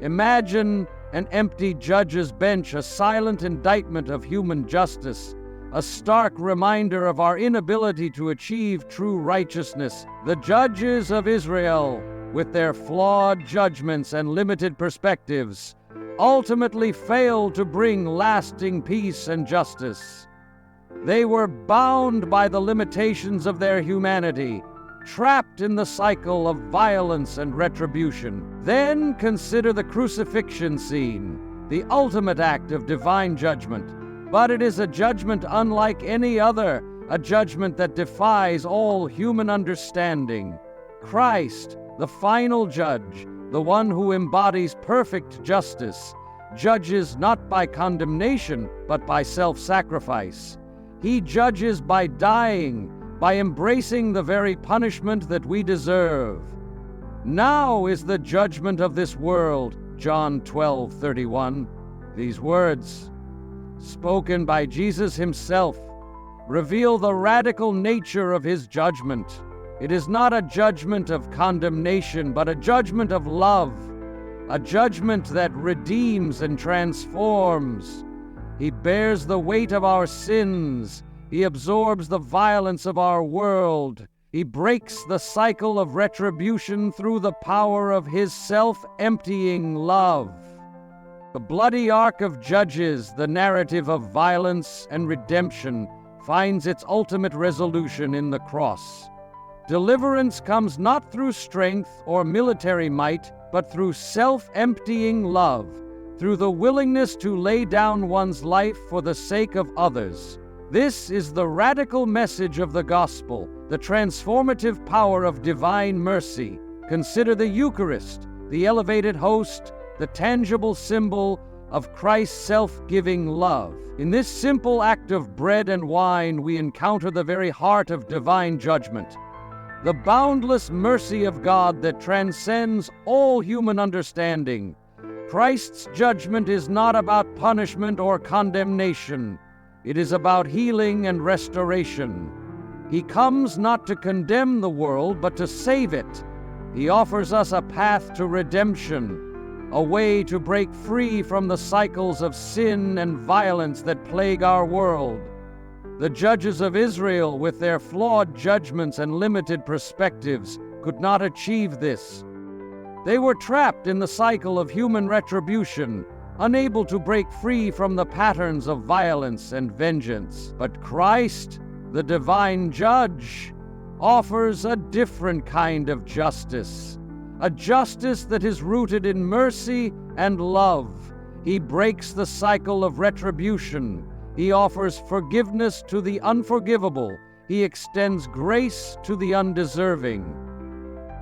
Imagine an empty judge's bench, a silent indictment of human justice, a stark reminder of our inability to achieve true righteousness. The judges of Israel, with their flawed judgments and limited perspectives, ultimately failed to bring lasting peace and justice. They were bound by the limitations of their humanity, trapped in the cycle of violence and retribution. Then consider the crucifixion scene. the ultimate act of divine judgment. But it is a judgment unlike any other, a judgment that defies all human understanding. Christ, the final judge, the one who embodies perfect justice, judges not by condemnation, but by self-sacrifice. He judges by dying, by embracing the very punishment that we deserve. Now is the judgment of this world, John 12:31. These words, spoken by Jesus himself, reveal the radical nature of his judgment. It is not a judgment of condemnation, but a judgment of love, a judgment that redeems and transforms. He bears the weight of our sins. He absorbs the violence of our world. He breaks the cycle of retribution through the power of his self-emptying love. The bloody arc of Judges, the narrative of violence and redemption, finds its ultimate resolution in the cross. Deliverance comes not through strength or military might, but through self-emptying love, through the willingness to lay down one's life for the sake of others. This is the radical message of the gospel, the transformative power of divine mercy. Consider the Eucharist, the elevated host, the tangible symbol of Christ's self-giving love. In this simple act of bread and wine, we encounter the very heart of divine judgment, the boundless mercy of God that transcends all human understanding. Christ's judgment is not about punishment or condemnation. It is about healing and restoration. He comes not to condemn the world, but to save it. He offers us a path to redemption, a way to break free from the cycles of sin and violence that plague our world. The judges of Israel, with their flawed judgments and limited perspectives, could not achieve this. They were trapped in the cycle of human retribution, unable to break free from the patterns of violence and vengeance. But Christ, the divine judge, offers a different kind of justice, a justice that is rooted in mercy and love. He breaks the cycle of retribution. He offers forgiveness to the unforgivable. He extends grace to the undeserving.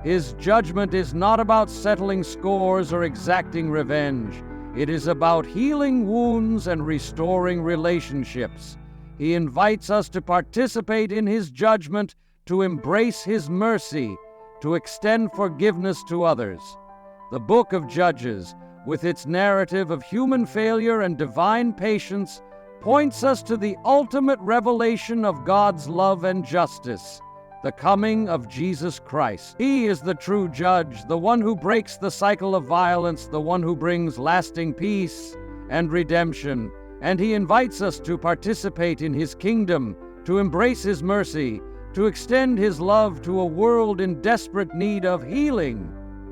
His judgment is not about settling scores or exacting revenge. It is about healing wounds and restoring relationships. He invites us to participate in his judgment, to embrace his mercy, to extend forgiveness to others. The book of Judges, with its narrative of human failure and divine patience, points us to the ultimate revelation of God's love and justice, the coming of Jesus Christ. He is the true judge, the one who breaks the cycle of violence, the one who brings lasting peace and redemption. And he invites us to participate in his kingdom, to embrace his mercy, to extend his love to a world in desperate need of healing.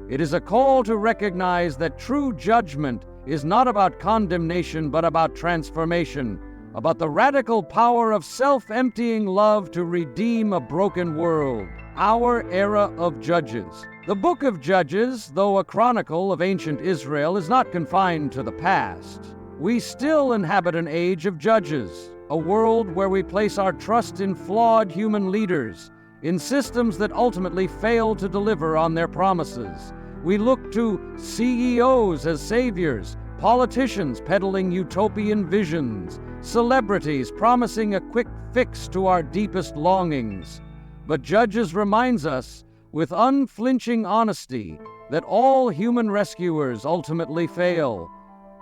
It is a call to recognize that true judgment is not about condemnation, but about transformation, about the radical power of self-emptying love to redeem a broken world. Our era of Judges. The book of Judges, though a chronicle of ancient Israel, is not confined to the past. We still inhabit an age of judges, a world where we place our trust in flawed human leaders, in systems that ultimately fail to deliver on their promises. We look to CEOs as saviors, politicians peddling utopian visions, celebrities promising a quick fix to our deepest longings. But Judges reminds us, with unflinching honesty, that all human rescuers ultimately fail.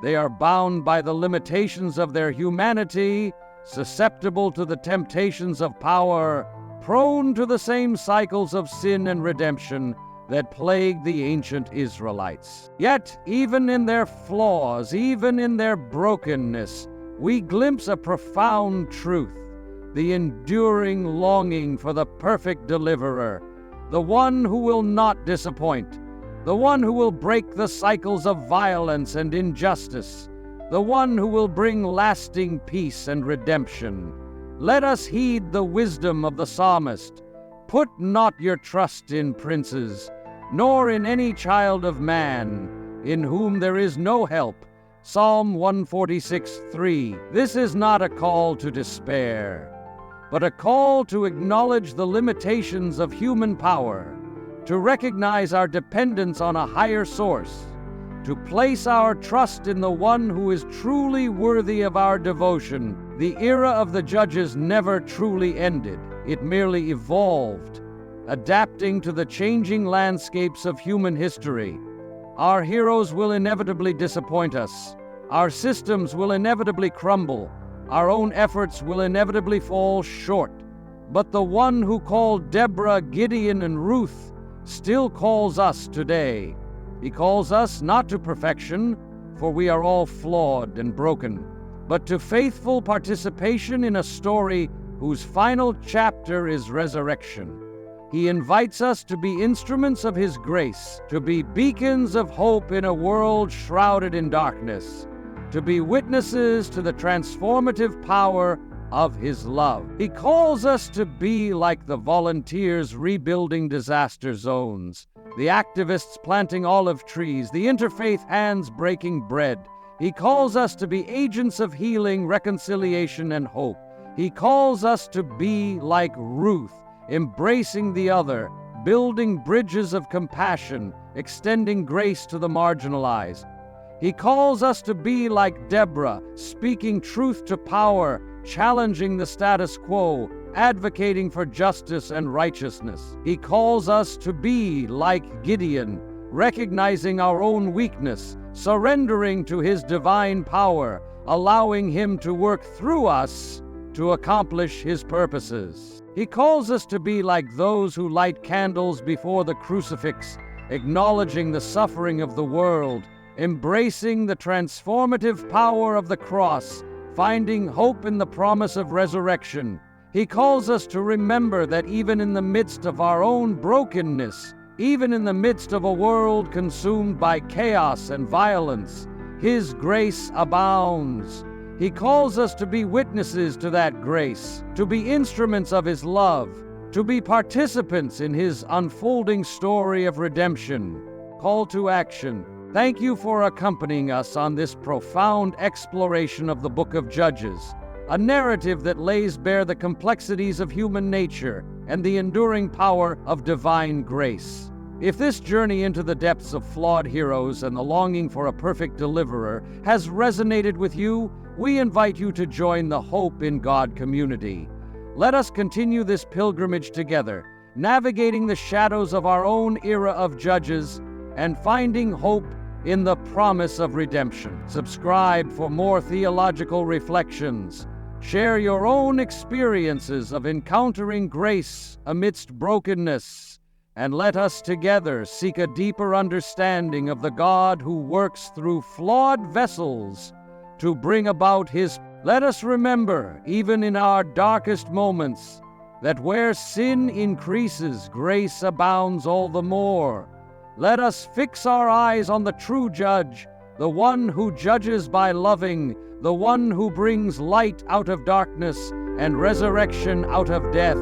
They are bound by the limitations of their humanity, susceptible to the temptations of power, prone to the same cycles of sin and redemption that plagued the ancient Israelites. Yet, even in their flaws, even in their brokenness, we glimpse a profound truth, the enduring longing for the perfect deliverer, the one who will not disappoint, the one who will break the cycles of violence and injustice, the one who will bring lasting peace and redemption. Let us heed the wisdom of the psalmist. Put not your trust in princes, nor in any child of man, in whom there is no help. Psalm 146:3. This is not a call to despair, but a call to acknowledge the limitations of human power, to recognize our dependence on a higher source, to place our trust in the one who is truly worthy of our devotion. The era of the judges never truly ended. It merely evolved, adapting to the changing landscapes of human history. Our heroes will inevitably disappoint us. Our systems will inevitably crumble. Our own efforts will inevitably fall short. But the one who called Deborah, Gideon, and Ruth still calls us today. He calls us not to perfection, for we are all flawed and broken, but to faithful participation in a story whose final chapter is resurrection. He invites us to be instruments of His grace, to be beacons of hope in a world shrouded in darkness, to be witnesses to the transformative power of His love. He calls us to be like the volunteers rebuilding disaster zones, the activists planting olive trees, the interfaith hands breaking bread. He calls us to be agents of healing, reconciliation, and hope. He calls us to be like Ruth, embracing the other, building bridges of compassion, extending grace to the marginalized. He calls us to be like Deborah, speaking truth to power, challenging the status quo, advocating for justice and righteousness. He calls us to be like Gideon, recognizing our own weakness, surrendering to His divine power, allowing Him to work through us to accomplish His purposes. He calls us to be like those who light candles before the crucifix, acknowledging the suffering of the world, embracing the transformative power of the cross, finding hope in the promise of resurrection. He calls us to remember that even in the midst of our own brokenness, even in the midst of a world consumed by chaos and violence, His grace abounds. He calls us to be witnesses to that grace, to be instruments of His love, to be participants in His unfolding story of redemption. Call to action. Thank you for accompanying us on this profound exploration of the Book of Judges, a narrative that lays bare the complexities of human nature and the enduring power of divine grace. If this journey into the depths of flawed heroes and the longing for a perfect deliverer has resonated with you, we invite you to join the Hope in God community. Let us continue this pilgrimage together, navigating the shadows of our own era of judges and finding hope in the promise of redemption. Subscribe for more theological reflections. Share your own experiences of encountering grace amidst brokenness, and let us together seek a deeper understanding of the God who works through flawed vessels to bring about His. Let us remember, even in our darkest moments, that where sin increases, grace abounds all the more. Let us fix our eyes on the true judge, the one who judges by loving, the one who brings light out of darkness and resurrection out of death.